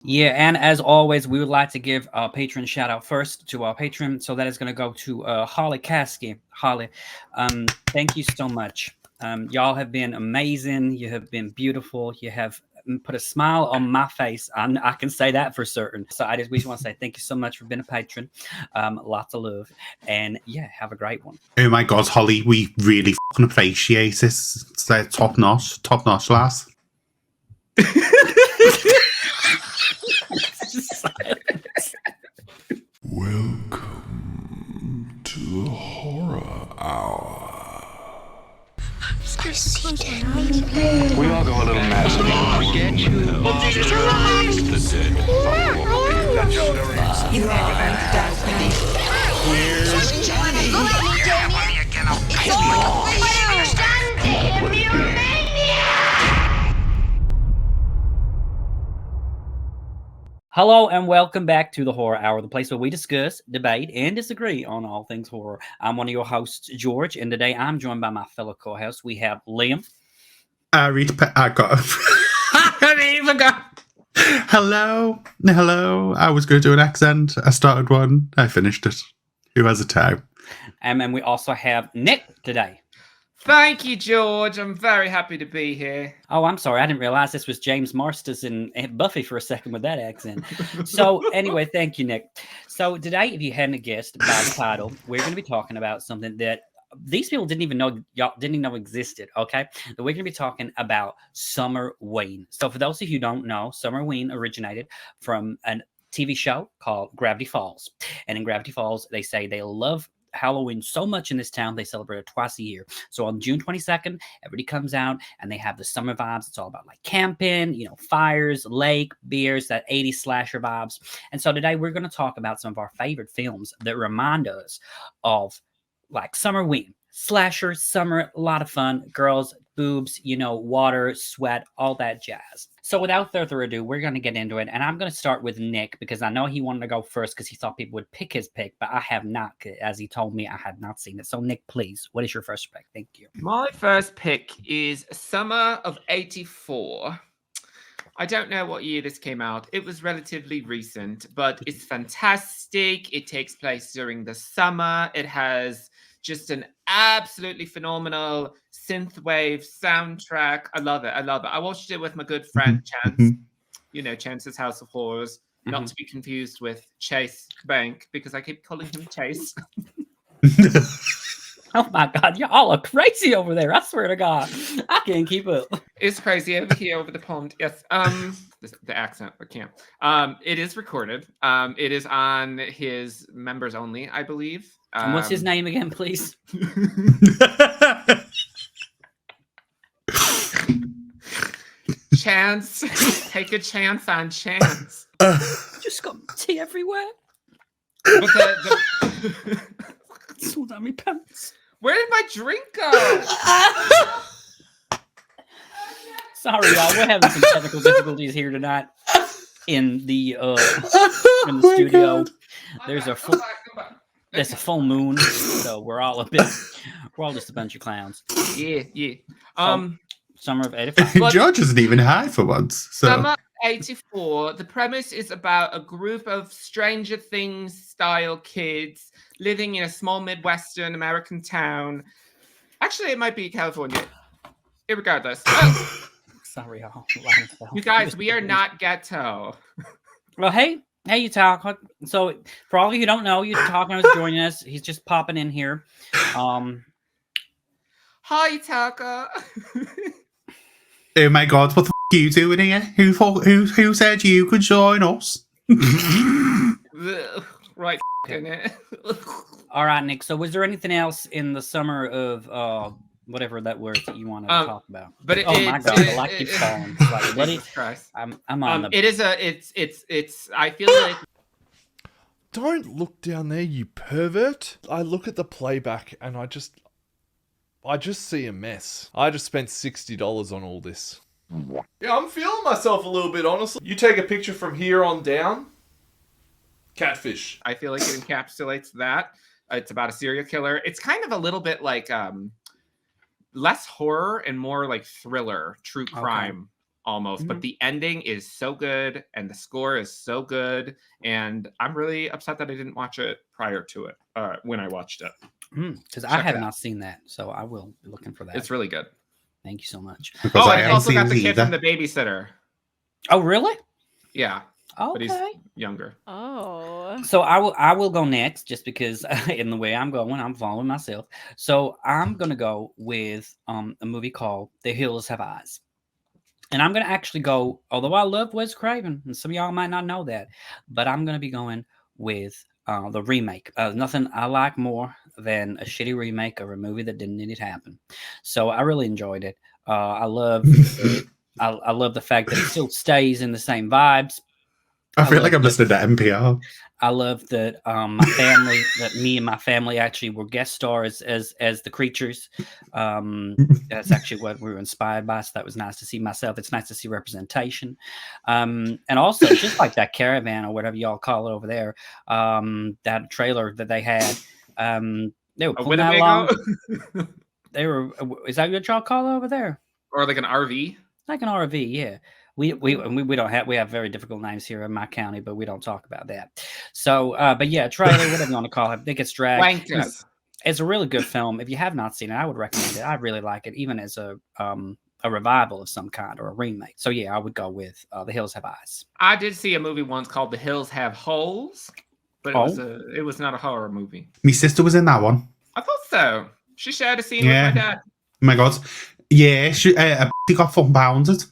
Yeah, and as always, we would like to give a patron shout out first to our patron. So that is going to go to Holly Kasky. Holly, thank you so much. Y'all have been amazing. You have been beautiful. You have put a smile on my face. I can say that for certain. So we just want to say thank you so much for being a patron. Lots of love. And yeah, have a great one. Oh my God, Holly, we really fucking appreciate this. It's top notch, lass. Welcome to the Horror Hour. We all go a little mad. Forget you. Here's Johnny. Hello and welcome back to the Horror Hour, the place where we discuss, debate, and disagree on all things horror. I'm one of your hosts, George, and today I'm joined by my fellow co-hosts. We have Liam. I got. I didn't even go. Hello. I was going to do an accent. I started one. I finished it. Who has a time? And we also have Nick today. Thank you, George. I'm very happy to be here. Oh, I'm sorry. I didn't realize this was James Marston and Buffy for a second with that accent. So anyway, thank you, Nick. So today, if you hadn't guessed by the title, we're going to be talking about something that these people didn't even know existed, okay? We're going to be talking about Summerween. So for those of you who don't know, Summerween originated from a TV show called Gravity Falls. And in Gravity Falls, they say they love Halloween so much in this town, they celebrate it twice a year. So on June 22nd, everybody comes out and they have the summer vibes. It's all about like camping, fires, lake, beers, that 80s slasher vibes. And so today we're going to talk about some of our favorite films that remind us of like Summerween. Slasher, summer, a lot of fun, girls, boobs, water, sweat, all that jazz. So without further ado, we're going to get into it. And I'm going to start with Nick because I know he wanted to go first because he thought people would pick his pick, but I have not, as he told me I had not seen it. So Nick, please, what is your first pick? Thank you. My first pick is Summer of '84. I don't know what year this came out. It was relatively recent, but it's fantastic. It takes place during the summer. It has just an absolutely phenomenal synthwave soundtrack. I love it. I watched it with my good friend Chance. Chance's House of Horrors. Not to be confused with Chase Bank, because I keep calling him Chase. Oh my God, you all are crazy over there. I swear to God. I can't keep up. It's crazy over here over the pond. Yes. The accent, I can't. It is recorded. It is on his members only, I believe. And what's his name again, please? Chance. Take a chance on Chance. Just got tea everywhere. But So down my pants. Where did my drink go? Sorry, y'all. We're having some technical difficulties here tonight in the studio. There's a full moon, so we're all just a bunch of clowns. Yeah. Summer of '85. George isn't even high for once. So. Summer '84. The premise is about a group of Stranger Things style kids living in a small Midwestern American town. Actually, it might be California. Irregardless. Sorry, y'all. You guys, we are not ghetto. Well, hey, you talk. So, for all of you who don't know, you talking is joining us. He's just popping in here. Hi, Tucker. Oh my God, what the f*** are you doing here? Who said you could join us? Right, in it. All right, Nick. So, was there anything else in the summer of whatever that word that you want to talk about? But my God, the light keeps falling. Like, what is? I'm on the. It is it's. I feel like. Don't look down there, you pervert. I look at the playback and I just see a mess. I just spent $60 on all this. Yeah, I'm feeling myself a little bit, honestly. You take a picture from here on down. Catfish. I feel like it encapsulates that. It's about a serial killer. It's kind of a little bit like less horror and more like thriller, true crime almost, but the ending is so good and the score is so good, and I'm really upset that I didn't watch it prior to it when I watched it. Because I Check have it out. not seen that, so I will be looking for that. It's really good. Thank you so much. Because Oh, I and it's haven't also got seen the it kid from either. The Babysitter. Oh, really? Yeah, but he's Okay. younger. Oh. So I will go next, just because in the way I'm going, I'm following myself. So I'm gonna go with a movie called The Hills Have Eyes. And I'm going to actually go, although I love Wes Craven, and some of y'all might not know that, but I'm going to be going with the remake. Nothing I like more than a shitty remake of a movie that didn't need to happen. So I really enjoyed it. I love I love the fact that it still stays in the same vibes. I feel like love I'm listening to NPR. I love that my family, that me and my family actually were guest stars as the creatures. That's actually what we were inspired by. So that was nice to see myself. It's nice to see representation. And also, just like that caravan or whatever y'all call it over there, that trailer that they had, they were A pulling that along. Winnebago? They were, is that what y'all call it over there? Or like an RV? Like an RV, yeah. We don't have, we have very difficult names here in my county, but we don't talk about that. So, but yeah, trailer, whatever you want to call it, it gets dragged. You know, Blankets. it's a really good film. If you have not seen it, I would recommend it. I really like it, even as a revival of some kind or a remake. So yeah, I would go with The Hills Have Eyes. I did see a movie once called The Hills Have Holes, but it was not a horror movie. My sister was in that one. I thought so. She shared a scene Yeah. with my dad. Oh my God. Yeah, she got fucking pounded.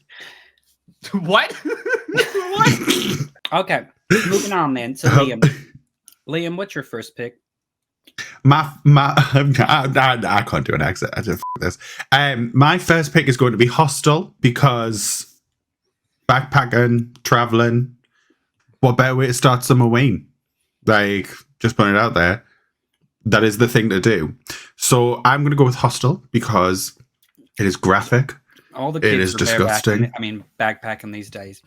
What? What? Okay, moving on then to Liam. Liam, what's your first pick? I can't do an accent. I just this. My first pick is going to be Hostel, because backpacking, traveling. What better way to start Summerween? Like, just putting it out there. That is the thing to do. So I'm going to go with Hostel because it is graphic. All the kids It is are disgusting. backpacking these days.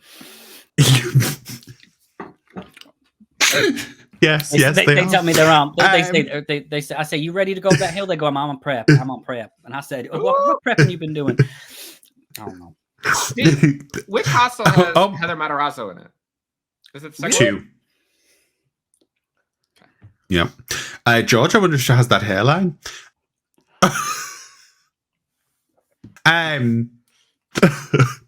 Yes, They they tell me they're on. They Um, say, I say, you ready to go up that hill? They go, I'm on prep. I'm on prep. And I said, what prep have you been doing? I don't know. Which hostel has Oh. Heather Matarazzo in it? Is it the second one? 2. Yep. George, I wonder if she has that hairline.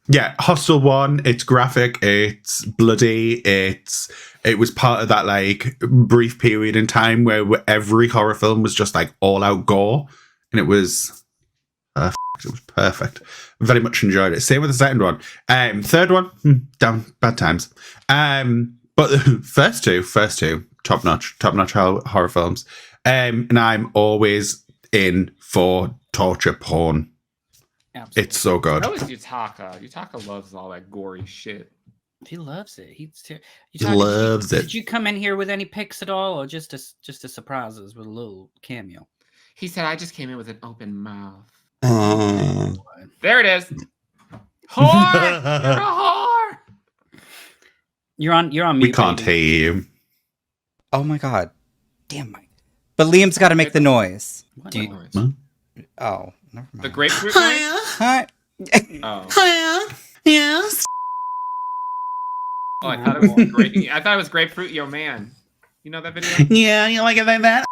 Yeah, Hostel 1, it's graphic, it's bloody, it was part of that like brief period in time where every horror film was just like all out gore, and it was perfect. Very much enjoyed it. Same with the second one. Third one, down bad times. But the first two, top notch horror films. And I'm always in for torture porn. Absolutely. It's so good. That was Yutaka. Yutaka loves all that gory shit. He loves it. He loves it. Did you come in here with any picks at all, or just a surprise us with a little cameo? He said, I just came in with an open mouth. Oh. There it is. Whore! You're a whore! You're on mute. We can't baby. hear you. Oh my god. Damn my. But Liam's got to make the noise. What Do you- noise? Huh? Oh, never mind. The grapefruit noise? Hi. Oh. Yes. Oh, I thought it was I thought it was grapefruit, yo man. You know that video? Yeah, you like it like that?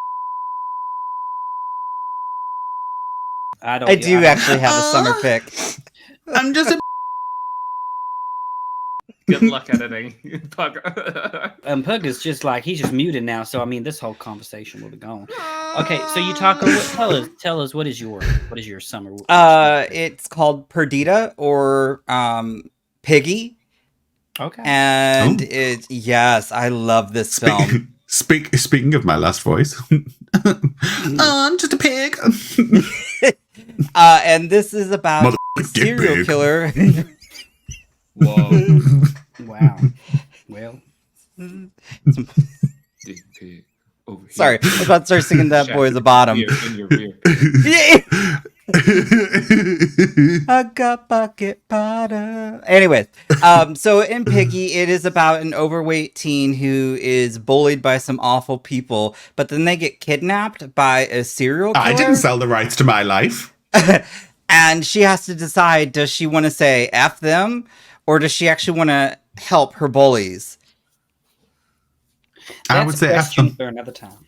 I do actually have a summer pick. I'm just a Good luck editing. Pug. Pug is just like, he's just muted now. So I mean, this whole conversation will be gone. Okay, so you talk. Tell us what is your summer? It's called Perdita or Piggy, Okay. and yes, I love this film. Speaking of my last voice, I'm just a pig. And this is about a Motherfucking dick serial pig. killer. Whoa. Wow. Well, Dick pig. Over here. Sorry, I was about to start singing that boy at the bottom. Beer in your rear. I got bucket potter. Anyways, so in Piggy, it is about an overweight teen who is bullied by some awful people, but then they get kidnapped by a serial killer. I didn't sell the rights to my life. And she has to decide, does she want to say F them or does she actually want to help her bullies? I would That's a say F question them. for another time.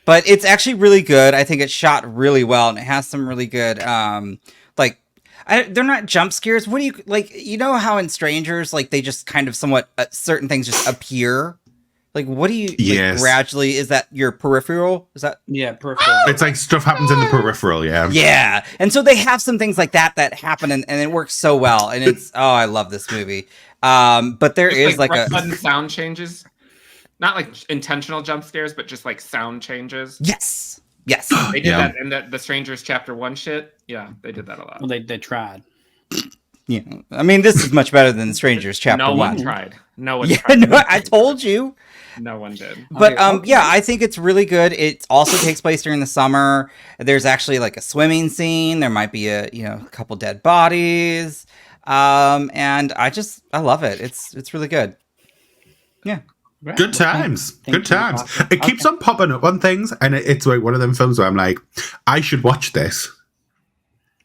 But it's actually really good. I think it's shot really well, and it has some really good, they're not jump scares. What do you like? You know how in Strangers, like they just kind of somewhat certain things just appear. Like, what do you Yes. gradually? Is that your peripheral? Is that Yeah, peripheral. It's like stuff happens in the peripheral, yeah. yeah? And so they have some things like that happen, and it works so well. And it's I love this movie. But there Just is like a sudden sound changes, not like intentional jump scares, but just like sound changes. yes. They did that in the Strangers Chapter 1 shit. Yeah, they did that a lot. Well, they tried. Yeah, I mean, this is much better than Strangers Chapter No 1. one tried. No one Yeah, tried. no, I told you. No one did. But Okay. yeah, I think it's really good. It also takes place during the summer. There's actually like a swimming scene. There might be a couple dead bodies. And I love it. It's really good. Yeah. Right. Good Well, times. thank Good you. times. Awesome. It keeps on popping up on things, and it's like one of them films where I'm like, I should watch this.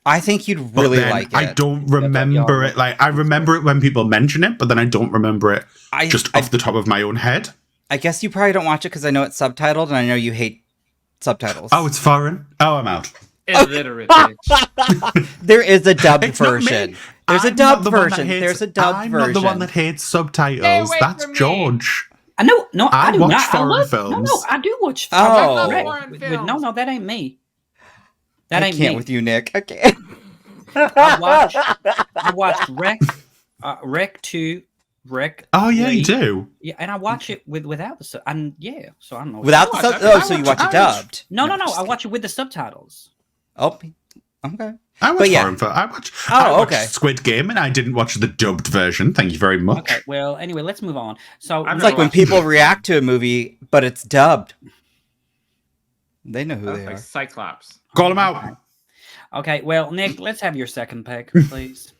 I think you'd But really then like it. I don't remember it. Like, I remember it when people mention it, but then I don't remember it just off the top of my own head. I guess you probably don't watch it because I know it's subtitled, and I know you hate subtitles. Oh, it's foreign? Oh, I'm out. Illiterate bitch. There is a dubbed It's not me. version. There's a I'm not dubbed the one that version. hates- There's a dubbed I'm version. not the one that hates Stay subtitles. away That's from me. George. I know. No, I do watch not. foreign No, films. I do watch. Oh. I love watch foreign Rec. films. No, that ain't me. That I ain't can't me. with you, Nick. I can't. I watched Rec 2, Rec. Oh, yeah, 3. you do. Yeah, and I watch it without the and yeah, so I don't know. Without the I sub- watch- so you watch it dubbed. No, just I watch it with the subtitles. Oh, okay. I watch But yeah. foreign films. Oh, I watched okay. Squid Game, and I didn't watch the dubbed version. Thank you very much. Okay, well, anyway, let's move on. So I've It's never like when watched people react to a movie, but it's dubbed. They know who That's they like are. Cyclops. Call him out. Okay, well, Nick, let's have your second pick, please.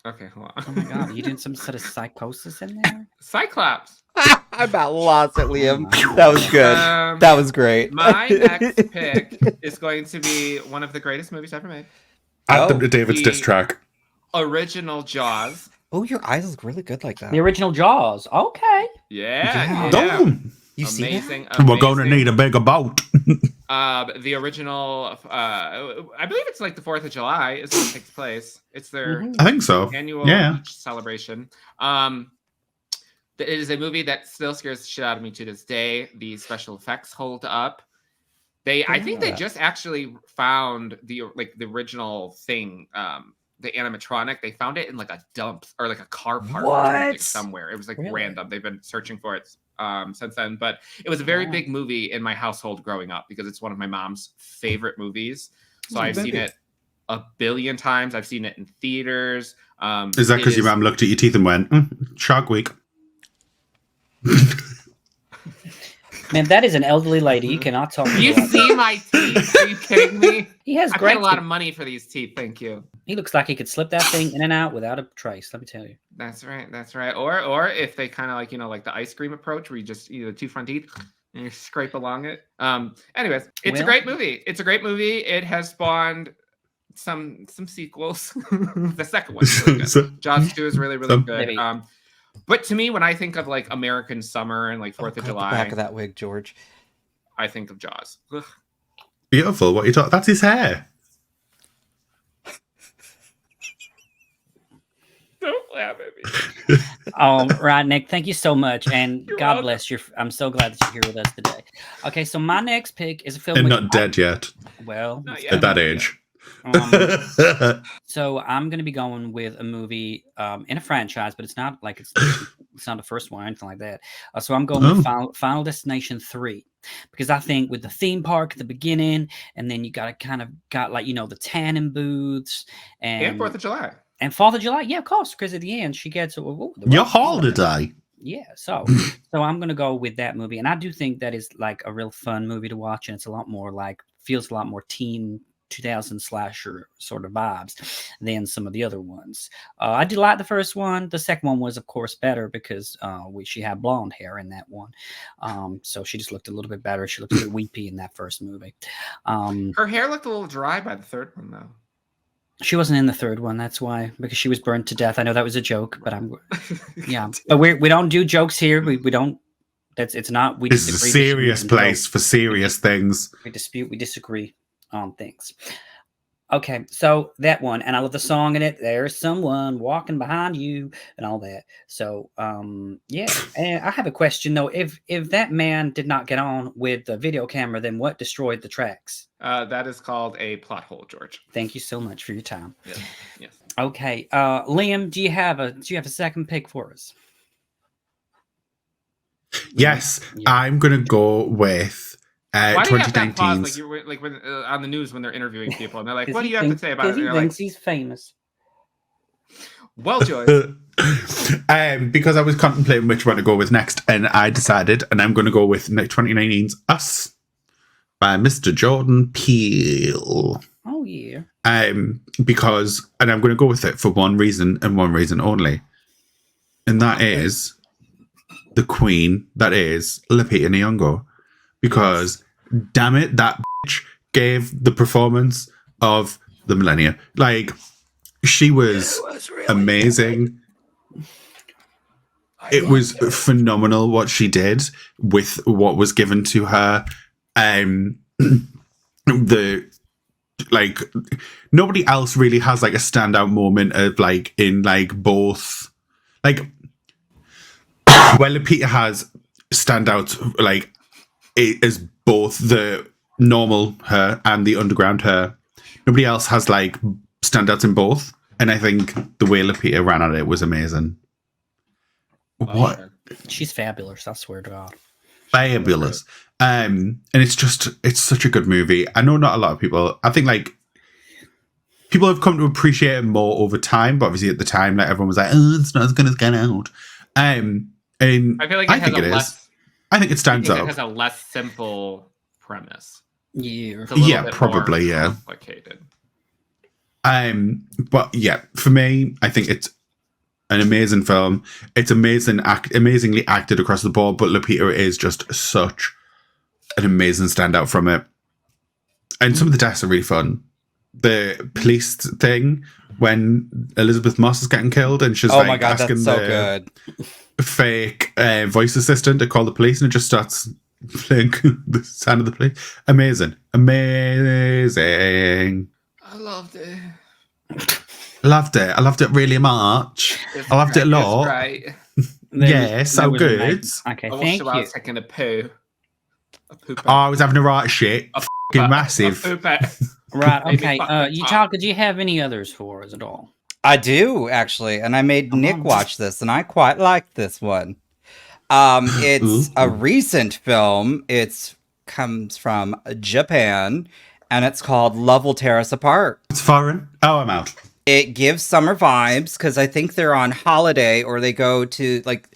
Okay, hold Oh on. my god, are you doing some sort of psychosis in there? Cyclops. I about lost it, Liam. That was good. That was great. My next pick is going to be one of the greatest movies ever made. Add them Oh, to David's the- diss track. Original Jaws. Oh, your eyes look really good like that. The original Jaws. Okay. Yeah. Don't. You see that? Amazing. We're going to need a bigger boat. The original, I believe it's like the 4th of July is when it takes place. It's their I think so. annual Yeah. celebration. It is a movie that still scares the shit out of me to this day. The special effects hold up. I think they just actually found the original thing, the animatronic. They found it in like a dump or like a car park or something What? somewhere. It was like Really? random. They've been searching for it since then, but it was a very Wow. big movie in my household growing up because it's one of my mom's favorite movies. So I've seen it a billion times. I've seen it in theaters. Is that it because your is- mum looked at your teeth and went, Shark Week? Man, that is an elderly lady. You cannot talk to You her like that. see my teeth? Are you kidding me? He has I great paid a lot teeth. of money for these teeth. Thank you. He looks like he could slip that thing in and out without a trace, let me tell you. That's right. That's right. Or if they kind of like like the ice cream approach, where you just the two front teeth and you scrape along it. Anyways, it's a Well- great movie. It's a great movie. It has spawned some sequels. The second one's really good. So- Jaws 2 is really Some- good. Maybe. But to me, when I think of like American summer and like Oh, 4th of God, July, the back of that wig, George. I think of Jaws. Ugh. Beautiful. What are you talking? That's his hair. Don't laugh at me. Right, Nick, thank you so much. And You're God welcome. bless you. I'm so glad that you're here with us today. Okay, so my next pick is a film. And with- not dead yet. Well, Not it's yet. At that age. Um, so I'm going to be going with a movie in a franchise, but it's not like it's not the first one or anything like that. So I'm going with Final Destination 3 because I think with the theme park at the beginning, and then you got like the tanning booths And 4th of July. and 4th of July, yeah, of course, because at the end she gets the Your holiday. yeah, so I'm gonna go with that movie, and I do think that is like a real fun movie to watch, and it's a lot more like feels a lot more teen 2000 slasher sort of vibes than some of the other ones. I did like the first one. The second one was, of course, better because she had blonde hair in that one. So she just looked a little bit better. She looked a bit weepy in that first movie. Her hair looked a little dry by the third one, though. She wasn't in the third one. That's why, because she was burned to death. I know that was a joke, but but we don't do jokes here. We don't. It's not. We This is a serious place for serious things. We disagree on things. Okay, so that one, and I love the song in it. There's someone walking behind you, and all that. So, yeah. And I have a question though. If that man did not get on with the video camera, then what destroyed the tracks? That is called a plot hole, George. Thank you so much for your time. Yes. Okay, Liam, do you have a second pick for us? Yes, Yeah. I'm gonna go with Why do you have that pause 2019's. like when on the news when they're interviewing people and they're like, 'Cause "What do he you have to thinks- say about it?" 'cause And he you're like, thinks he's famous. "Well, Joyce, Because I was contemplating which one to go with next, and I decided, and I'm going to go with 2019's Us by Mr. Jordan Peele. Oh yeah. Because, and I'm going to go with it for one reason and one reason only, and that is the Queen. That is Lupita Nyong'o. Because, damn it, that bitch gave the performance of the millennia. Like, she was amazing. It was phenomenal what she did with what was given to her. Nobody else really has like a standout moment of like in like both, like where Lupita has standouts like it is both the normal her and the underground her. Nobody else has like standouts in both, and I think the way Lupita ran at it was amazing. What? She's fabulous. I swear to God. Fabulous. And it's such a good movie. I know not a lot of people, I think like people have come to appreciate it more over time, but obviously at the time, like everyone was like, oh, it's not as good as Get Out. And I feel like I think it is. I think it stands It up. has a less simple premise. Yeah. It's a little Yeah, bit probably, more yeah. complicated. But yeah, for me, I think it's an amazing film. It's amazingly acted across the board, but Lupita is just such an amazing standout from it. And some of the deaths are really fun. The police thing when Elizabeth Moss is getting killed and she's Oh like my god, asking that's so the good. fake voice assistant to call the police, and it just starts playing the sound of the police. Amazing. I loved it. I loved it really much. I loved it a lot. Right. Yeah, so That was good. amazing. Okay, I watched thank it while I you. was taking a poo. A poop. Oh, I was having a right shit. A Fucking massive. A poop. Right. Made me Okay. fucking You hot. talk. Do you have any others for us at all? I do actually, and I made Nick on. watch this, and I quite liked this one. It's a recent film. It comes from Japan, and it's called Love Will Tear Us Apart. It's foreign. Oh, I'm out. It gives summer vibes because I think they're on holiday or they go to like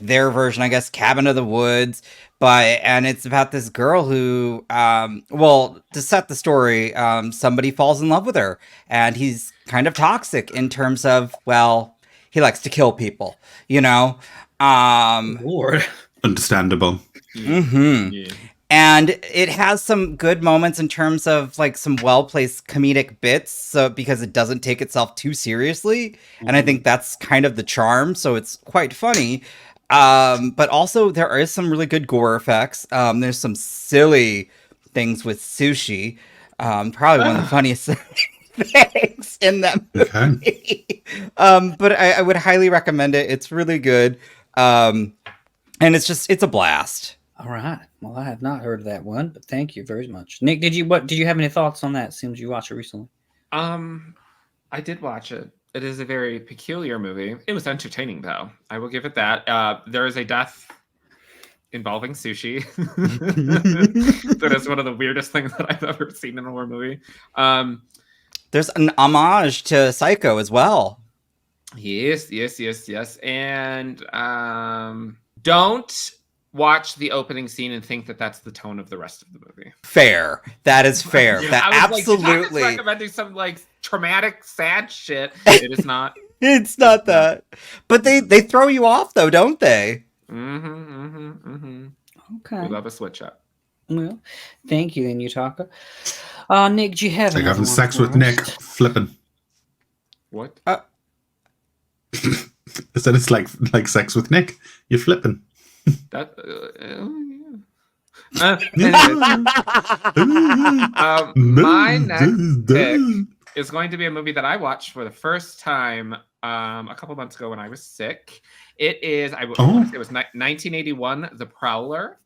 their version, I guess, Cabin of the Woods. And it's about this girl who, to set the story, somebody falls in love with her, and he's kind of toxic in terms of, well, he likes to kill people, you know. Lord. Understandable. Mm-hmm. Yeah. And it has some good moments in terms of like some well-placed comedic bits, so because it doesn't take itself too seriously, and I think that's kind of the charm. So it's quite funny, but also there is some really good gore effects. There's some silly things with sushi. Probably one of the funniest things in that movie. But I would highly recommend it. It's really good, and it's a blast. All right. Well, I have not heard of that one, but thank you very much. Nick, did you have any thoughts on that? Seems you watched it recently. I did watch it. It is a very peculiar movie. It was entertaining, though. I will give it that. There is a death involving sushi. That is one of the weirdest things that I've ever seen in a horror movie. There's an homage to Psycho as well. Yes. And don't watch the opening scene and think that that's the tone of the rest of the movie. Fair. That is fair. That I was absolutely. like, recommending some like traumatic, sad shit. It is not. It's not that. But they throw you off though, don't they? Okay. We love a switch up. Well, thank you, then, Yutaka. Nick, do you have It's like another having one sex for with us? Nick, flipping. What? I said it's like sex with Nick. You're flipping. That. Anyways, my next pick is going to be a movie that I watched for the first time a couple months ago when I was sick. It is, I want to say it was 1981, The Prowler.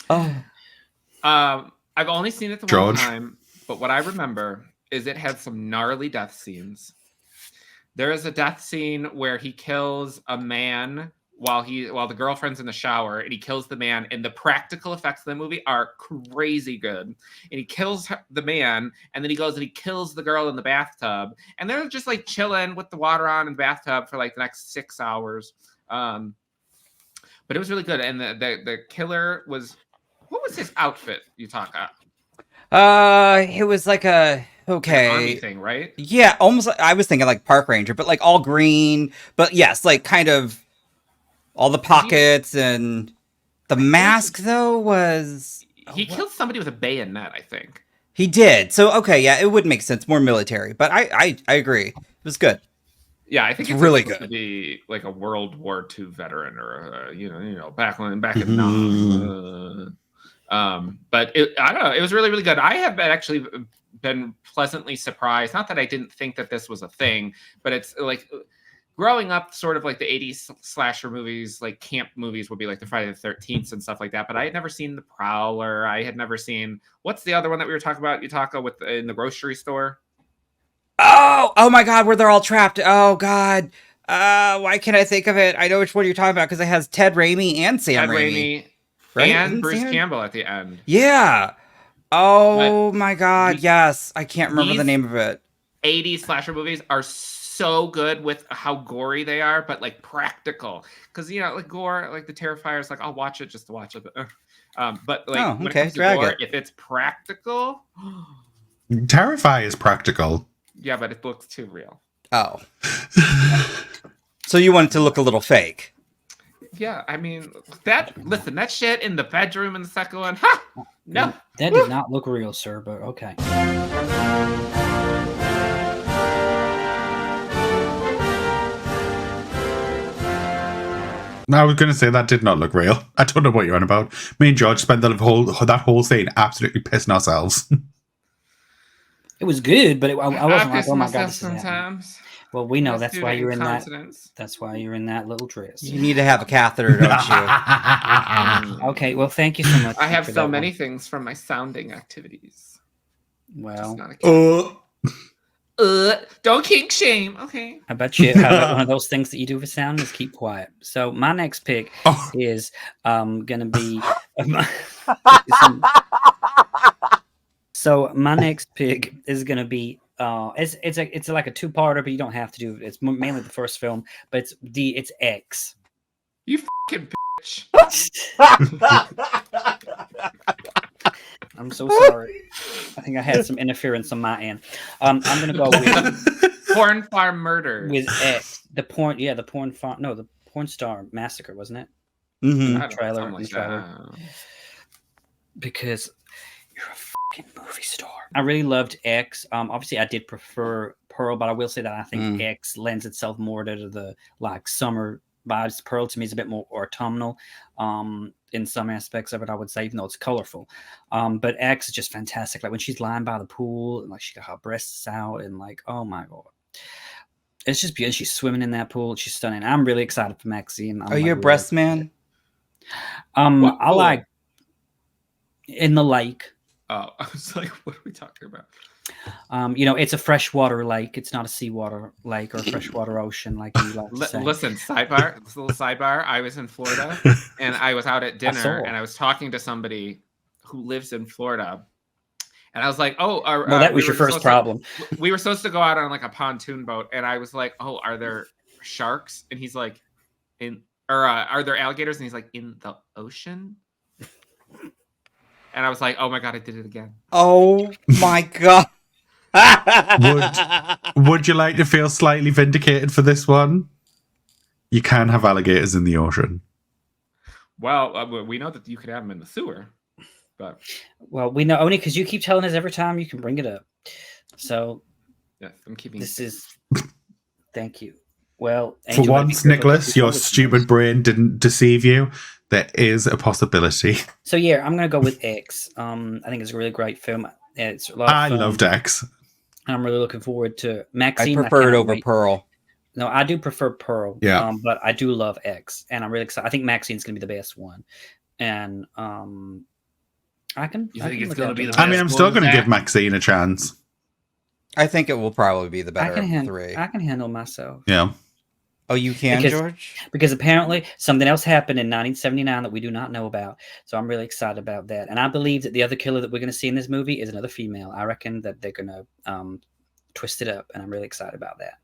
I've only seen it the one time, but what I remember is it had some gnarly death scenes. There is a death scene where he kills a man while the girlfriend's in the shower, and he kills the man, and the practical effects of the movie are crazy good. And he kills the man, and then he goes and he kills the girl in the bathtub, and they're just like chilling with the water on in the bathtub for like the next 6 hours. But it was really good, and the killer was, what was his outfit, Yutaka? It was like a Like army thing, right? Yeah, almost like, I was thinking like park ranger, but like all green, but yes, like kind of all the pockets, and the mask though was he killed somebody with a bayonet, I think. He did. So okay, yeah, it would make sense, more military, but I agree. It was good. Yeah, I think it's really supposed good to be like a World War II veteran, or you know, back in but I don't know. It was really, really good. I have actually been pleasantly surprised. Not that I didn't think that this was a thing, but it's like growing up, sort of like the 80s slasher movies, like camp movies would be like the Friday the 13th and stuff like that. But I had never seen The Prowler. I had never seen, what's the other one that we were talking about, Yutaka, with in the grocery store? Oh my God, where they're all trapped. Oh God. Why can't I think of it? I know which one you're talking about because it has Ted Raimi and Sam Raimi. Right? And Bruce Campbell at the end. Yeah. Oh my God. Yes. I can't remember the name of it. 80s slasher movies are so good with how gory they are, but like practical. Because, you know, like gore, like the Terrifiers, like I'll watch it just to watch it. But like when it comes to gore, if it's practical. Terrify is practical. Yeah, but it looks too real. Oh. So you want it to look a little fake. Yeah, I mean, that shit in the bedroom in the second one, ha! No. That did not look real, sir, but okay. I was going to say that did not look real. I don't know what you're on about. Me and George spent that whole scene absolutely pissing ourselves. It was good, but I wasn't like, oh my God, this is sometimes. Well, we know that's why you're in that. That's why you're in that little dress. You need to have a catheter, don't you? Okay, well, thank you so much. I have so many things from my sounding activities. Well, don't kink shame. Okay. How about one of those things that you do for sound is keep quiet. So my next pick is gonna be. So my next pick is gonna be. It's like a two-parter, but you don't have to do it. It's mainly the first film, but it's X. You fucking bitch. I'm so sorry. I think I had some interference on my end. I'm gonna go with Porn Farm Murder with X. The porn star massacre, wasn't it? Mm-hmm. Trailer. Because you're a fucking movie star. I really loved X. Obviously, I did prefer Pearl, but I will say that I think X lends itself more to the like summer vibes. Pearl to me is a bit more autumnal in some aspects of it, I would say, even though it's colorful. But X is just fantastic. Like when she's lying by the pool and like she got her breasts out and like, oh my God. It's just beautiful. She's swimming in that pool. She's stunning. I'm really excited for Maxie. And Are you a breast man? I like in the lake. Oh, I was like, what are we talking about? It's a freshwater lake. It's not a seawater lake or a freshwater ocean like you like to say. Listen, sidebar. This little sidebar. I was in Florida and I was out at dinner and I was talking to somebody who lives in Florida. And I was like, well, that was your first problem. We were supposed to go out on like a pontoon boat. And I was like, oh, are there sharks? And he's like, in or are there alligators? And he's like, in the ocean. And I was like, oh my god, I did it again. Oh my god. Would you like to feel slightly vindicated for this one? You can have alligators in the ocean. Well, we know that you could have them in the sewer, but Well, we know only because you keep telling us every time you can bring it up. So yes, I'm keeping. this is. Thank you. Well, For Angel, once, Nicholas, your stupid brain didn't deceive you. There is a possibility. So yeah, I'm gonna go with X. I think it's a really great film. It's a lot of I fun. loved X. I'm really looking forward to I Maxine. prefer it cannot over wait. Pearl. No, I do prefer Pearl. Yeah. But I do love X, and I'm really excited. I think Maxine's gonna be the best one, and I can. You I think can it's look gonna out be for the that. I mean, I'm still one, going to Zach. give Maxine a chance. I think it will probably be the I better can of the handle. three. I can handle myself. Yeah. Oh, you can, Because- George? Because apparently something else happened in 1979 that we do not know about. So I'm really excited about that. And I believe that the other killer that we're going to see in this movie is another female. I reckon that they're going to twist it up, and I'm really excited about that.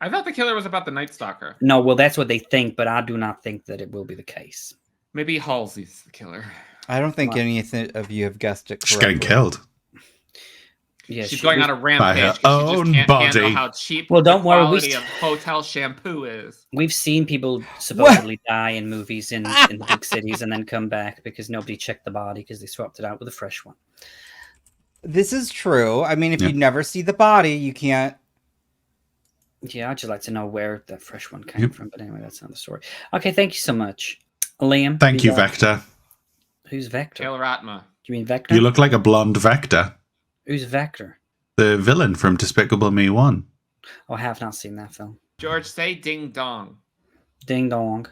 I thought the killer was about the Night Stalker. No, well, that's what they think, but I do not think that it will be the case. Maybe Halsey's the killer. I don't think Wow. any of you have guessed it She's correctly. getting killed. Yeah, She's going on a By rampage. her 'cause she just own can't body. handle how cheap Well, don't the worry, we quality st- of hotel shampoo is. We've seen people supposedly die in movies in the big cities and then come back because nobody checked the body because they swapped it out with a fresh one. This is true. I mean, if Yeah. you never see the body, you can't. Yeah, I'd just like to know where that fresh one came Yep. from. But anyway, that's another story. Okay, thank you so much. Liam. Thank you, who's up? Vector. Who's Vector? Taylor Atma. Do you mean Vector? You look like a blonde Vector. Who's Vector? The villain from Despicable Me 1. Oh, I have not seen that film. George, say ding dong. Ding dong.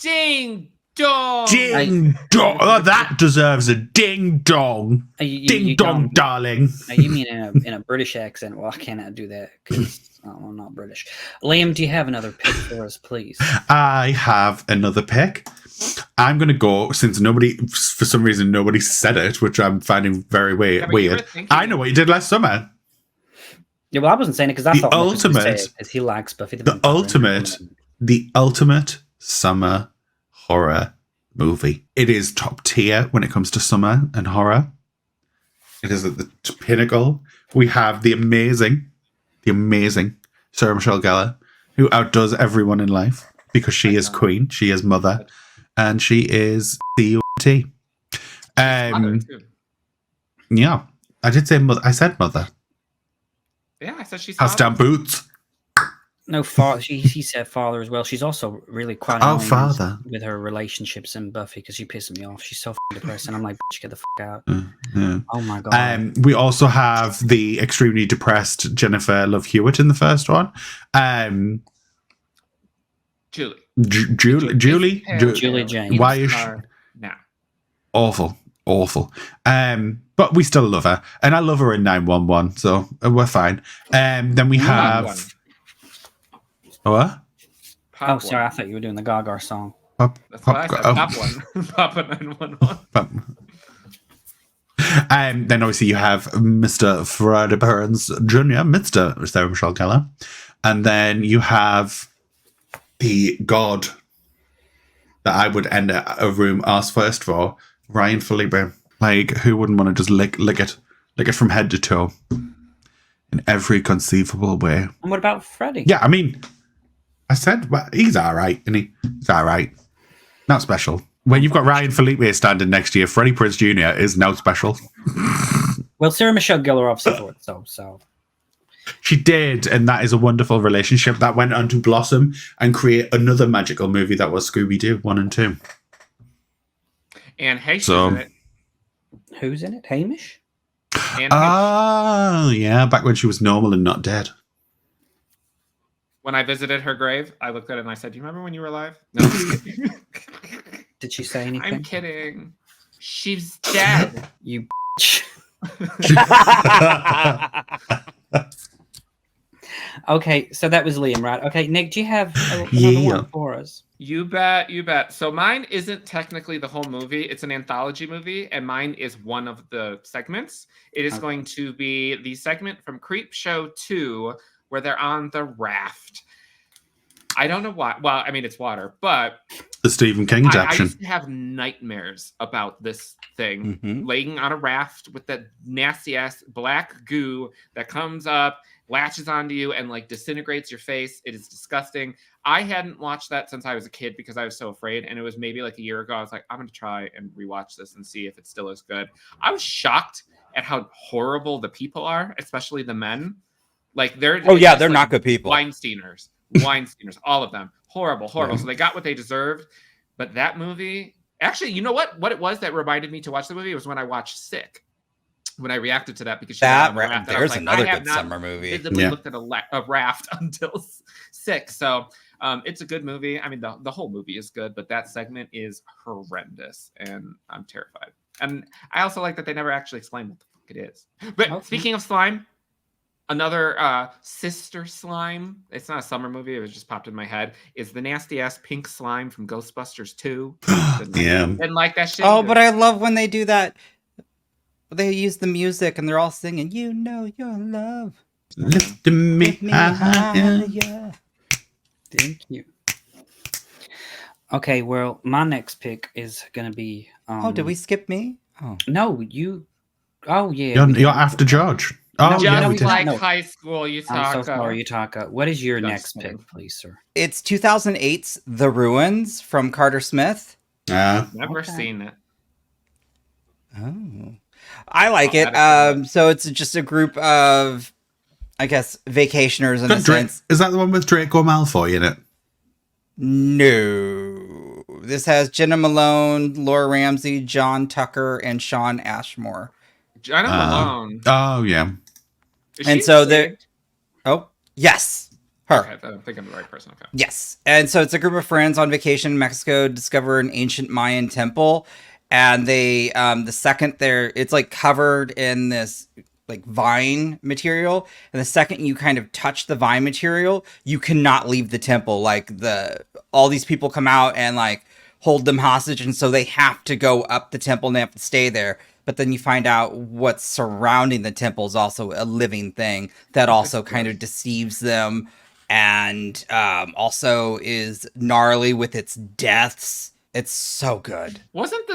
Ding dong. Ding dong. Oh, that deserves a ding dong. Ding dong, don't- darling. You mean in a British accent? Well, I cannot do that because I'm not British. Liam, do you have another pick for us, please? I have another pick. I'm going to go, since for some reason, nobody said it, which I'm finding very Yeah, but you were weird. thinking- I know what you did last summer. Yeah, well, I wasn't saying it because I The thought ultimate- because he likes Buffy the The Vampire ultimate summer horror movie. It is top tier when it comes to summer and horror. It is at the pinnacle. We have the amazing Sarah Michelle Gellar, who outdoes everyone in life because she is queen, she is mother, and she is CUT. Mother, too. Yeah, I did say mother. I said mother. Yeah, I said she's House hot. down boots. No, father. He said father as well. She's also really quite Oh, annoying father. with her relationships in Buffy because she pisses me off. She's so f***ing depressing. I'm like, bitch, get the fuck out. Yeah. Oh my god. We also have the extremely depressed Jennifer Love Hewitt in the first one. Julie. Julie. Julie James. Why is she Now. awful? But we still love her, and I love her in 911, so we're fine. Then we have what? Oh, sorry. I thought you were doing the Gaga song. Pop, That's what I said. oh. Pop one. Papa 911. Then obviously you have Mr. Freddie Burns Jr., Mr. Sarah Michelle Gellar, and then you have the god that I would end a room ass first for, Ryan Felipe. Like, who wouldn't want to just lick it from head to toe in every conceivable way? And what about Freddie? Yeah, I mean, I said, well, he's all right, isn't he? He's all right. Not special. When you've got Ryan Felipe standing next to you, Freddie Prinze Jr. is now special. Well, Sarah Michelle Gellar obviously thought so. She did, and that is a wonderful relationship that went on to blossom and create another magical movie that was Scooby-Doo 1 and 2. And Hamish So- is in it. Who's in it? Hamish? And Hamish. Oh, yeah, back when she was normal and not dead. When I visited her grave, I looked at it and I said, "Do you remember when you were alive?" No, I'm just kidding. Did she say anything? I'm kidding. She's dead. You bitch. Okay, so that was Liam, right? Okay, Nick, do you have another Yeah. one for us? You bet, you bet. So mine isn't technically the whole movie. It's an anthology movie, and mine is one of the segments. It is Okay. going to be the segment from Creep Show 2, where they're on the raft. I don't know why. Well, I mean, it's water, but The Stephen King I adaptation. used to have nightmares about this thing Mhm. laying on a raft with that nasty ass black goo that comes up, latches onto you, and like disintegrates your face. It is disgusting. I hadn't watched that since I was a kid because I was so afraid. And it was maybe like a year ago. I was like, I'm going to try and rewatch this and see if it still is good. I was shocked at how horrible the people are, especially the men. Like they're Oh yeah, just they're like not good people. Weinsteiners, all of them, horrible. Yeah. So they got what they deserved. But that movie, actually, you know what? What it was that reminded me to watch the movie was when I watched Sick. When I reacted to that because she got on the raft, and I was There's like, another I have good not summer movie. visibly Yeah. looked at a raft until Sick. So it's a good movie. I mean, the whole movie is good, but that segment is horrendous, and I'm terrified. And I also like that they never actually explain what the fuck it is. But Okay. speaking of slime, another sister slime. It's not a summer movie. It was just popped in my head. Is the nasty ass pink slime from Ghostbusters 2. Yeah. Didn't like that shit. Oh, either. but I love when they do that. They use the music and they're all singing, "You know your love, Lift me lift me higher. higher." Thank you. Okay, well, my next pick is gonna be. Oh, did we skip me? Oh, No, you. Oh yeah. You're, we you're did. after George. Oh, No, just yeah, we we did. like No. high school, you I'm talk. so sorry, Utaka. What is your That's next fine. pick, please, sir? it's 2008's The Ruins from Carter Smith. Never Okay. seen it. Oh, I like I'll it. add it to So it's just a group of, I guess, vacationers in a sense. Is that the one with Draco Malfoy in it? No, this has Jenna Malone, Laura Ramsey, John Tucker, and Sean Ashmore. Jenna Malone. Oh, yeah. Is and she so they're- saved? Oh, yes, her. Okay, I don't think I'm the right person. Okay. Yes. And so it's a group of friends on vacation in Mexico discover an ancient Mayan temple. And they, the second it's like covered in this like vine material. And the second you kind of touch the vine material, you cannot leave the temple. Like all these people come out and like hold them hostage. And so they have to go up the temple and they have to stay there. But then you find out what's surrounding the temple is also a living thing that also kind of deceives them. And also is gnarly with its deaths. It's so good. Wasn't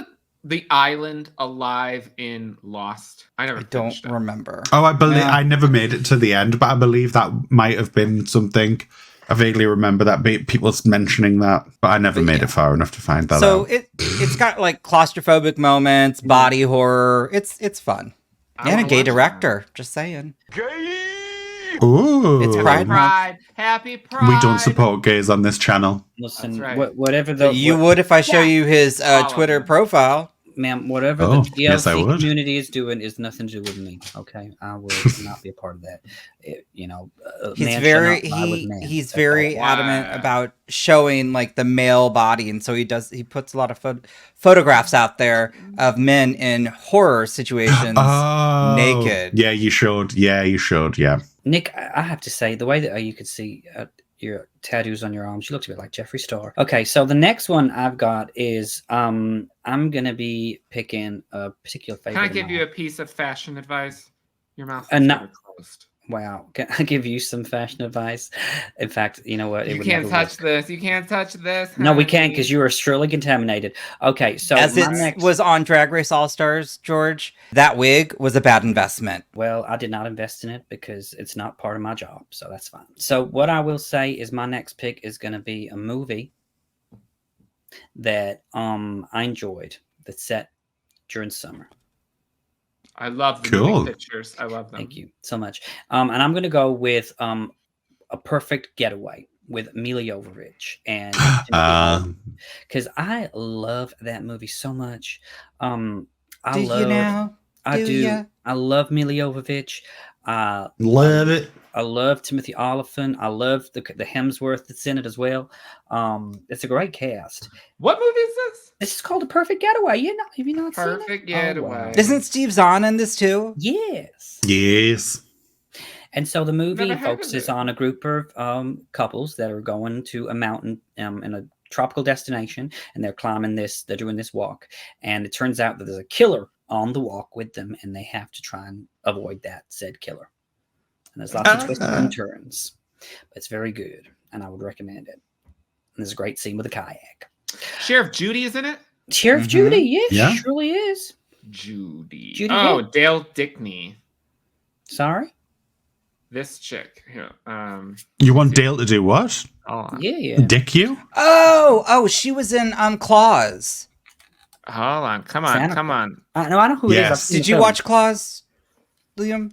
the island alive in Lost? I never I don't finished it. remember. Oh, I believe Yeah. I never made it to the end, but I believe that might have been something. I vaguely remember that people mentioning that, but I never made it far enough to find that So out. it's got like claustrophobic moments, body horror. It's fun. I And a wanna gay watch that. director. Just saying. Ooh. It's Happy Pride Month. Pride. Happy Pride. We don't support gays on this channel. Listen, That's right. whatever the You would if I show you his All of Twitter them. profile. ma'am, whatever Oh, the yes, I DLC would. community is doing is nothing to do with me. Okay, I will not be a part of that. He's man shall very not lie with man. he's That's very all. adamant Wow. about showing like the male body, and so he puts a lot of photographs out there of men in horror situations Oh, naked. Yeah, you should. Yeah, you should. Yeah. Nick, I have to say, the way that you could see your tattoos on your arms, you looked a bit like Jeffree Star. Okay, so the next one I've got is I'm gonna be picking a particular favorite. Can I of give mine. you a piece of fashion advice? Your mouth And is not- never closed. Wow, can I give you some fashion advice? In fact, you know what? It You would can't never touch work. this. You can't touch this. No, we can't because honey. you are surely contaminated. Okay, so As my it next. was on Drag Race All Stars, George, that wig was a bad investment. Well, I did not invest in it because it's not part of my job, so that's fine. So what I will say is my next pick is going to be a movie that I enjoyed that's set during summer. I love the Cool. moving pictures. I love them. Thank you so much. And I'm going to go with A Perfect Getaway with Mila Jovovich and because I love that movie so much. I Do love you now? I Do do. ya? I love Mila Jovovich. Love it. I love Timothy Olyphant. I love the Hemsworth that's in it as well. It's a great cast. What movie is this? This is called A Perfect Getaway. Have you not seen it? Perfect Oh, wow. Getaway. Isn't Steve Zahn in this too? Yes. Yes. And so the movie Never heard of focuses it. on a group of couples that are going to a mountain in a tropical destination, and they're climbing this. They're doing this walk, and it turns out that there's a killer on the walk with them, and they have to try and avoid that said killer. And there's lots of twists and turns, but it's very good, and I would recommend it. there's a great scene with a kayak. Sheriff Judy is in it. Sheriff Judy, yes, Yeah. surely is. Judy. Judy Oh, who? Dale Dickney. Sorry. This chick. Here, You want Dale to do what? hold on. Yeah. Dick you? Oh, she was in Claws. Hold on. Come on. Santa Come on. No, I know who it is. I've Yes. seen Did the you film. watch Claws, Liam?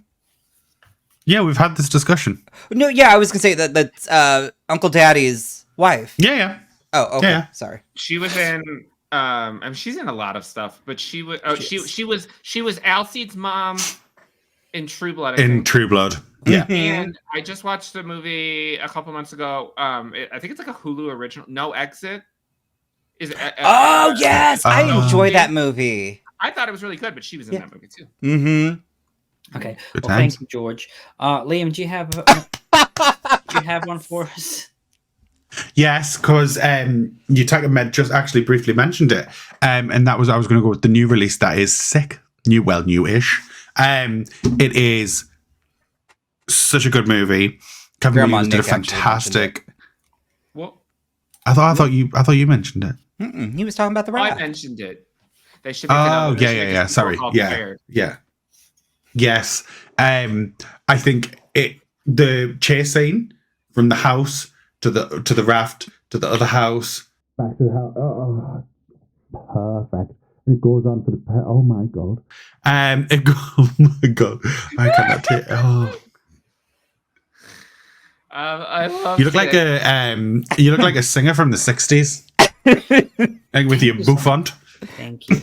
Yeah, we've had this discussion. No, yeah, I was gonna say that's Uncle Daddy's wife. Yeah. Oh, okay. Yeah. Sorry. She was in. I mean, she's in a lot of stuff, but she was. Oh, She is. she was Alcide's mom in True Blood. I In think. True Blood. Yeah. Mhm. And I just watched the movie a couple months ago. I think it's like a Hulu original. No Exit. Is it, Oh yes, I enjoy Uh, that movie. I thought it was really good, but she was in Yeah. that movie too. Mm-hmm. Okay. Good Well, times. thank you, George. Liam, do you have one for us? Yes, because Utaka Med just actually briefly mentioned it. And that was, I was going to go with the new release that is sick. New-ish. It is such a good movie. Kevin Grandma Williams did a Nick actually fantastic. Well, I thought you mentioned it. He was talking about the I rat. mentioned it. They should. Make Oh, another- they should yeah. make a sequel Sorry. called Yeah. Fair. Yeah. Yes. I think the chase scene from the house to the raft to the other house back to the house. Oh, perfect. It goes on for the oh my god. Oh my god. I cannot take. Oh, I love. you look like a singer from the '60s, like with your bouffant. Thank you.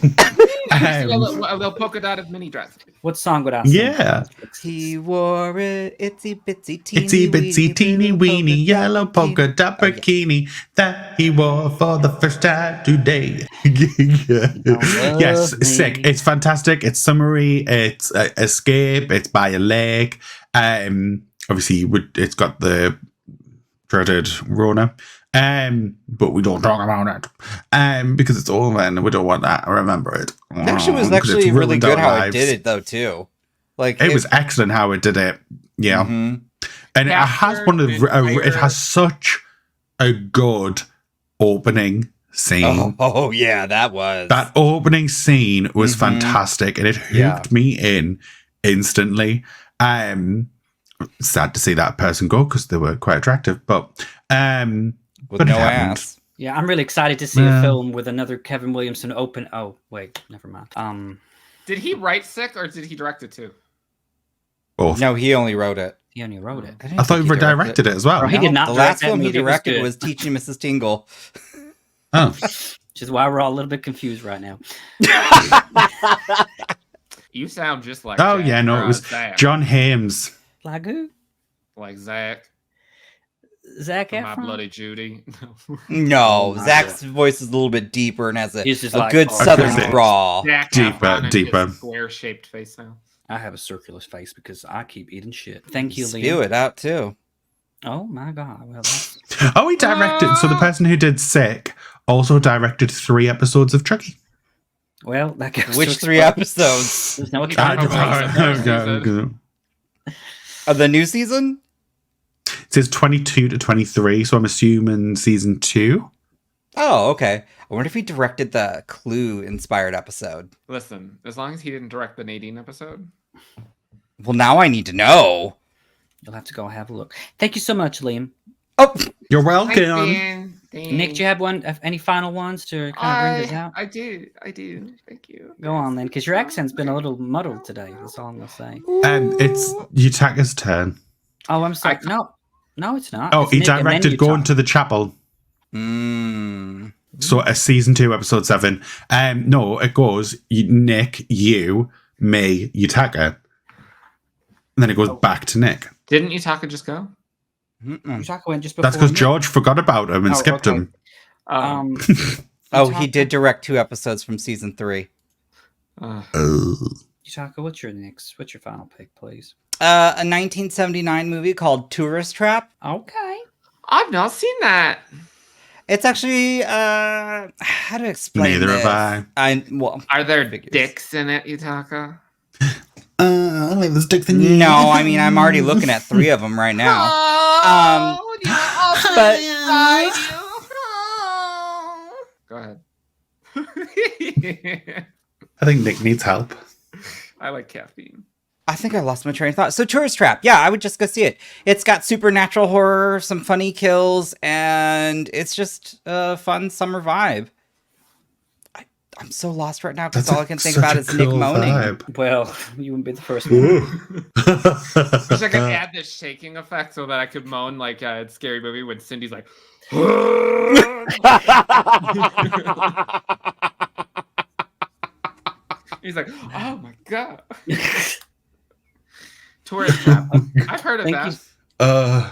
a little polka dotted mini dress. What song would I sing? Yeah. He wore it itsy bitsy teeny Itsy bitsy teeny weeny yellow polka dot Oh, yeah. bikini that he wore for the first time today. Yeah. Yes, me. sick. It's fantastic. It's summery. It's escape. It's by a lake. Obviously, it's got the dreaded Rona. But we don't talk about it. Because it's over and we don't want that. Remember it. Actually, was 'Cause actually it's really ruined good our how it lives. did it though too. Like It was excellent how it did it. Yeah. Mhm. And it has Captured one of the it entire- has such a good opening scene. Oh yeah, that was That opening scene was Mhm. fantastic, and it hooked Yeah. me in instantly. Sad to see that person go because they were quite attractive, but with but it no happened. ass. Yeah, I'm really excited to see Yeah. a film with another Kevin Williamson open. Oh, wait, never mind. Did he write Sick or did he direct it too? both. No, he only wrote it. He only wrote it. I thought you directed it as well. Oh, he did not The direct last that film he movie. It was directed good. was Teaching Mrs. Tingle. Oh, Which is why we're all a little bit confused right now. You sound just like. oh Jack, yeah, no, it was Zach. John Hames. Like who? Like Zach. Zac From My Efron? Bloody Judy. No, my Zach's voice is a little bit deeper and has a He's just a like, good oh, southern okay. drawl. Zach Deeper, Efron and deeper. his square-shaped face now. I have a circular face because I keep eating shit. Thank you, Spew Liam. it out too. Oh my god. Well, that's... Oh, he directed. So the person who did Sick also directed 3 episodes of Chucky. well, that goes Which to 3 explain- episodes? There's no I explaining. don't know. Of the new season? It says 22 to 23, so I'm assuming season 2. Oh, okay. I wonder if he directed the Clue inspired episode. Listen, as long as he didn't direct the Nadine episode. Well, now I need to know. You'll have to go have a look. Thank you so much, Liam. Oh, You're Thanks, welcome. Dan. Nick, do you have any final ones to kind of bring this out? I do. Thank you. Go on then, because your accent's been a little muddled today. That's all I'm gonna say. It's Yutaka's turn. Oh, I'm sorry. No, it's not. Oh, It's he Nick, and then directed you Going talk. to the Chapel. So a season 2, episode 7. No, it goes Nick, you, me, Yutaka. And then it goes back to Nick. Didn't Utaka just go? Yutaka went just before. That's because me. George forgot about him and Oh, skipped okay. him. Um, Oh, he Yutaka- did direct 2 episodes from season 3. Yutaka, what's your final pick, please? A 1979 movie called Tourist Trap. Okay. I've not seen that. It's actually how to explain Neither this? have I. Well, Are there Figures. dicks in it, Utaka? I like this dick than you. no, I mean I'm already looking at 3 of them right now. Oh, but I think Nick needs help. I like caffeine. I think I lost my train of thought. So Tourist Trap, yeah, I would just go see it. It's got supernatural horror, some funny kills, and it's just a fun summer vibe. I'm so lost right now because all I can think about is Nick moaning. Vibe. Well, you wouldn't be the first one. Wish I could add this shaking effect so that I could moan like a scary movie when Cindy's like. He's like, oh my god. Tourist Trap. I've heard of Thank that.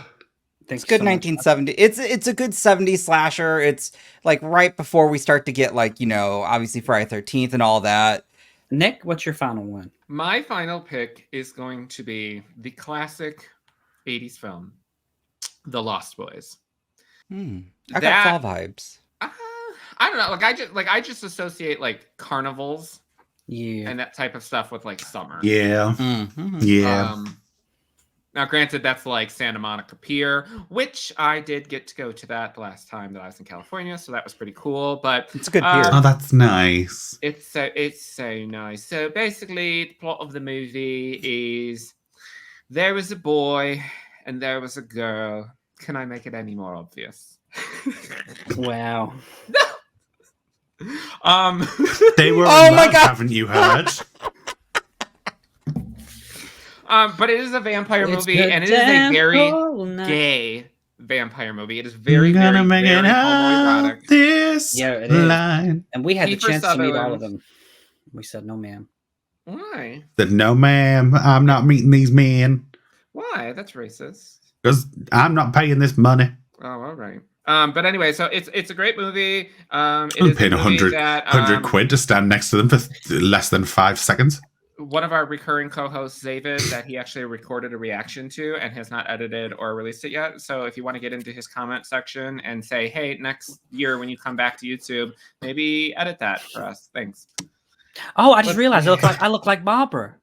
It's good 1970. It's a good 70s slasher. It's like right before we start to get like, obviously Friday 13th and all that. Nick, what's your final one? My final pick is going to be the classic 80s film, The Lost Boys. I got fall vibes. I don't know. I just associate like carnivals, and that type of stuff with like summer. Yeah. Mm-hmm. Yeah. Now, granted, that's like Santa Monica Pier, which I did get to go to that the last time that I was in California, so that was pretty cool. But it's a good pier. Oh, that's nice. It's so nice. So basically, the plot of the movie is there was a boy and there was a girl. Can I make it any more obvious? Wow. They were Oh in my love, God. haven't you heard? But it is a vampire It's movie, and it is a very gay vampire movie. It is very, gonna very, make very it out homoerotic. this Yeah, it is. line. And we had the Kiefer chance to meet all of Sutherland. them. We said, no, ma'am. Why? Said, no, ma'am, I'm not meeting these men Why? That's racist. because I'm not paying this money. Oh, all right. But anyway, so it's a great movie. It I'm is paying a movie 100 that quid to stand next to them for less than 5 seconds. one of our recurring co-hosts, David, that he actually recorded a reaction to and has not edited or released it yet. So if you want to get into his comment section and say, hey, next year when you come back to YouTube, maybe edit that for us. Thanks. Oh, I just realized I look like Barbara.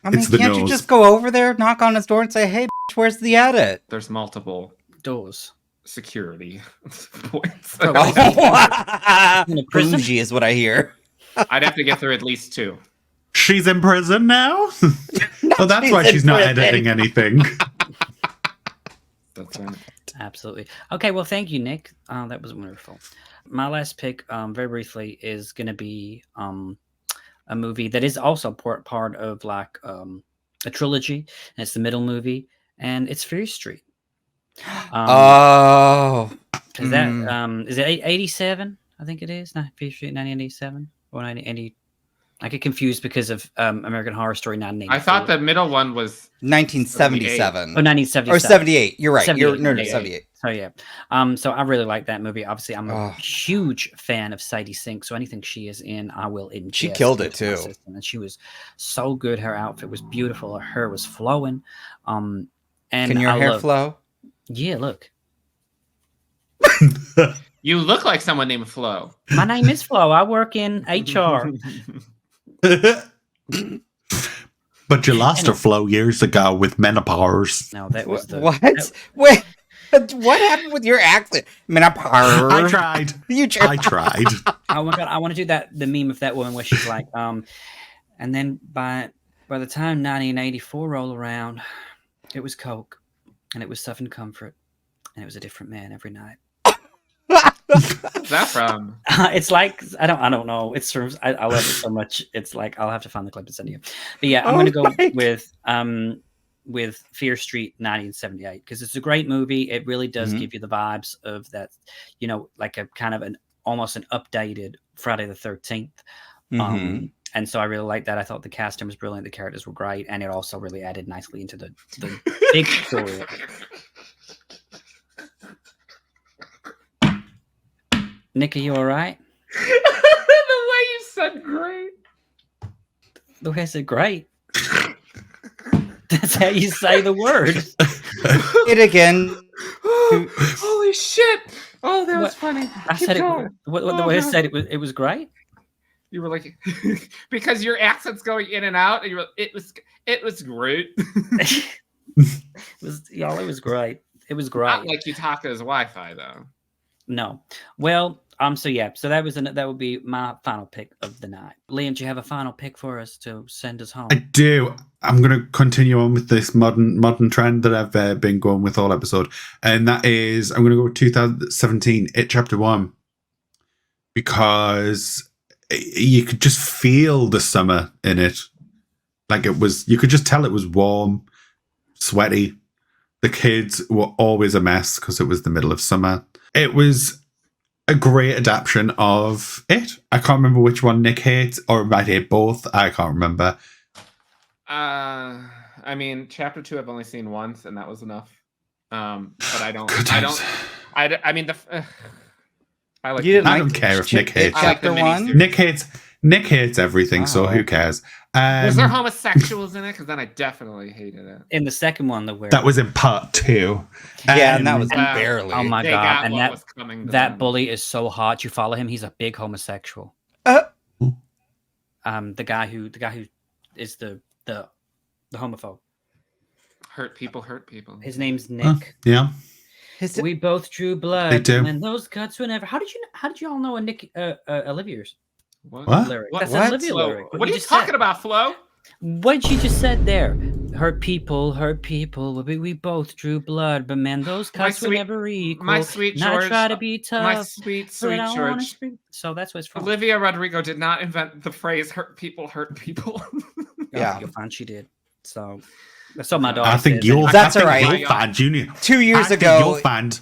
I mean, It's the can't you nose. just go over there, knock on his door, and say, "Hey, bitch, where's the edit?" There's multiple Doors. security points. In a prison? Bougie is what I hear. I'd have to get through at least 2. She's in prison now? Oh, that's why she's in she's not prison. editing anything. That's right. Absolutely. Okay, well, thank you, Nick. That was wonderful. My last pick, very briefly, is going to be a movie that is also part of like a trilogy, and it's the middle movie, and it's Fear Street. Oh, Is that is it 87? I think it is. Fear Street 1987 or 1980. I get confused because of American Horror Story 1984. I thought the middle one was 1977. Oh, 1977. Or 78. You're right. 78, You're 78. 78. So yeah, so I really like that movie. Obviously, I'm a Oh. huge fan of Sadie Sink, so anything she is in, I will ingest. She killed it, into my too. system. And she was so good. Her outfit was beautiful. Her hair was flowing. And Can your I hair love- flow? Yeah, look, you look like someone named Flo. my name is Flo. I work in HR. But you lost her flow years ago with menopause. No, that was the What? that- Wait. What happened with your accent? I tried. You I tried. Oh my god, I want to do the meme of that woman where she's like, and then by the time 1984 rolled around, it was Coke, and it was Stuff and Comfort, and it was a different man every night. What's that from? It's like I don't know. It's from I love it so much. It's like I'll have to find the clip to send you. But yeah, I'm gonna go with Fear Street 1978 because it's a great movie. It really does give you the vibes of that, like a kind of almost an updated Friday the 13th. And so I really like that. I thought the casting was brilliant. The characters were great, and it also really added nicely into the big story. Nick, are you all right? The way you said great. The way I said great. That's how you say the word. It again. Holy shit! Oh, that was What? funny. I Keep said going. it. What the Oh, way I God. said it was great. You were like, because your accent's going in and out, and you were. It was great. It was great. It was great. Not like Yutaka's Wi-Fi though. No. Well, So yeah, so that would be my final pick of the night. Liam, do you have a final pick for us to send us home? I do. I'm going to continue on with this modern trend that I've been going with all episode, and that is I'm going to go with 2017 It Chapter 1, because you could just feel the summer in it. Like you could just tell it was warm, sweaty. The kids were always a mess because it was the middle of summer. It was a great adaptation of it. I can't remember which one Nick hates, or might hate both. I can't remember. I mean, chapter 2 I've only seen once, and that was enough. But I don't. Good I times. don't. I mean, I like. You didn't I like don't care if Nick hates. I like the chapter one? miniseries. Nick hates everything, so Oh. who cares? Was there homosexuals in it? Because then I definitely hated it. In the second one, that that was in part 2. Yeah, and that was Wow. barely. Oh my They god! got And what that was coming to that them. bully is so hot. You follow him; he's a big homosexual. Uh, The guy who is the homophobe. Hurt people. His name's Nick. Huh? Yeah. his, We both drew blood. They do. When those cuts were never. How did you all know a Nick Olivia's What? lyric? What? That's What? an Olivia Flo, lyric. what are you just talking said. about, Flo? What you just said there. Hurt people. We both drew blood, but man, those My cuts were sweet- never equal. my sweet Not George, try to be tough. My sweet but I wanna George. scream. So that's what it's from. Olivia Rodrigo did not invent the phrase "hurt people." Yeah. You'll find she did. So that's what my daughter I think says you'll. anyway. That's I think alright. You'll find Junior. 2 years I think ago, you'll find.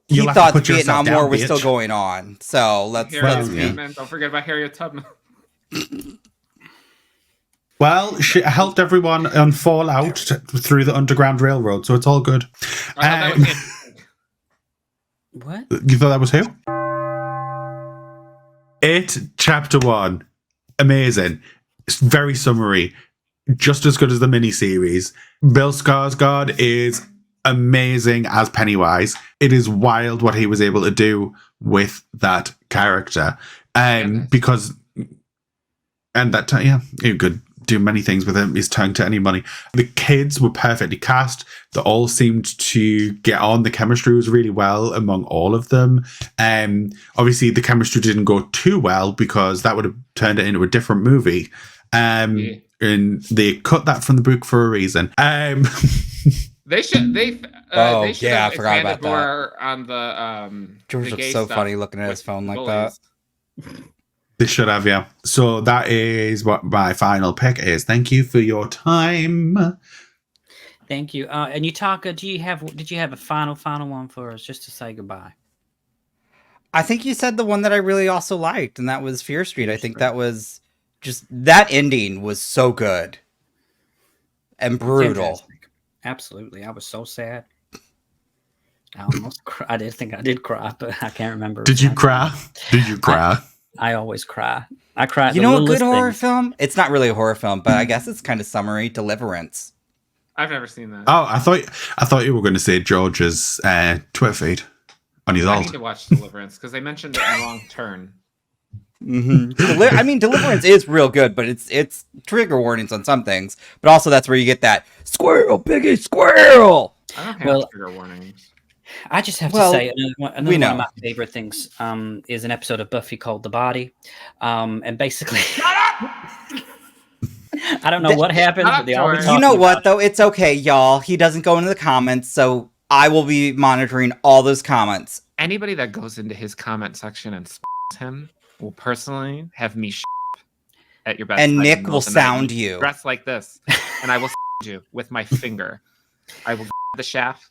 he You'll have to thought the put yourself Vietnam War down, was still bitch. going on. So let's Harriet yeah. Tubman. Don't forget about Harriet Tubman. Well, she helped everyone on Fallout through the Underground Railroad, so it's all good. I thought that was him. What? You thought that was who? It Chapter 1. Amazing. It's very summary. Just as good as the miniseries. Bill Skarsgård is amazing as Pennywise. It is wild what he was able to do with that character. Because and that yeah, you could do many things with him. His tongue to any money. The kids were perfectly cast. They all seemed to get on. The chemistry was really well among all of them. Obviously, the chemistry didn't go too well because that would have turned it into a different movie. And they cut that from the book for a reason. They should. They should I have forgot expanded about that. more on the George the looks gay so stuff funny looking at his with phone like bullies. that. They should have, yeah. So that is what my final pick is. Thank you for your time. Thank you. And Yutaka, did you have a final one for us just to say goodbye? I think you said the one that I really also liked, and that was Fear Street. I think that was just that ending was so good and brutal. Fantastic. Absolutely. I was so sad. I almost cried. I did cry, but I can't remember. Did you cry? Did you cry? I always cry. I cry. At You the know a good littlest horror things. film? It's not really a horror film, but I guess it's kind of summary. Deliverance. I've never seen that. Oh, I thought you were going to say George's Twitter feed on his I alt. need to watch Deliverance because they mentioned it in Wrong Turn. Mm-hmm. I mean, Deliverance is real good, but it's trigger warnings on some things. But also, that's where you get that squirrel, piggy, squirrel. I don't have Well, trigger warnings. I just have Well, to say another we one know. of my favorite things is an episode of Buffy called The Body. And basically, I don't know what happens, Shut but they up, always George. talk You know about what, though? It's okay, y'all. He doesn't go into the comments, so I will be monitoring all those comments. Anybody that goes into his comment section and him will personally have me at your bedside. And in the Nick middle will of the night. sound you. Dressed like this, and I will you with my finger. I will the shaft.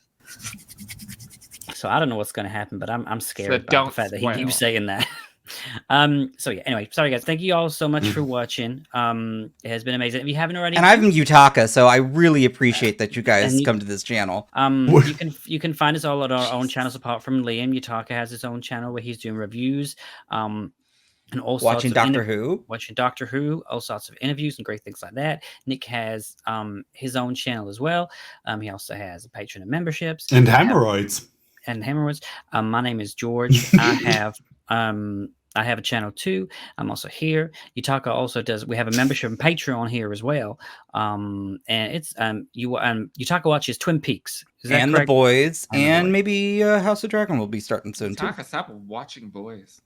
So I don't know what's going to happen, but I'm scared So about don't the fact that he spoil. keeps saying that. So yeah, anyway, sorry guys. Thank you all so much for watching. It has been amazing. If you haven't already, And I'm Utaka, so I really appreciate that you guys And you- come to this channel. you can find us all at our own channels apart from Liam. Yutaka has his own channel where he's doing reviews. And all sorts Watching of Doctor Who. watching Doctor Who, all sorts of interviews and great things like that. Nick has his own channel as well. He also has a Patreon and memberships And hemorrhoids. and hemorrhoids. My name is George. I have a channel too. I'm also here. Yutaka also does. We have a membership and Patreon here as well. And it's Yutaka watches Twin Peaks. Is that And correct? The Boys. And The And Boys. maybe House of Dragon will be starting soon, too. Taka, stop watching boys.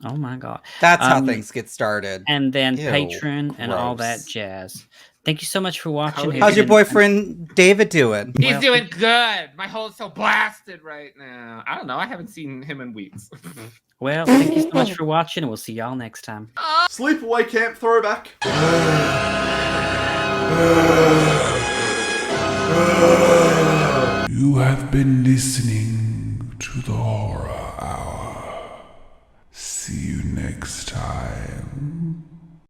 Oh my God. That's how things get started. And then Ew, Patreon and all that gross. jazz. Thank you so much for watching. Cody. How's your And- boyfriend David doing? He's Well, doing good. My hole's so blasted right now. I don't know. I haven't seen him in weeks. Well, thank you so much for watching, and we'll see y'all next time. Sleepaway Camp throwback. You have been listening to the Horror Hour. See you next time.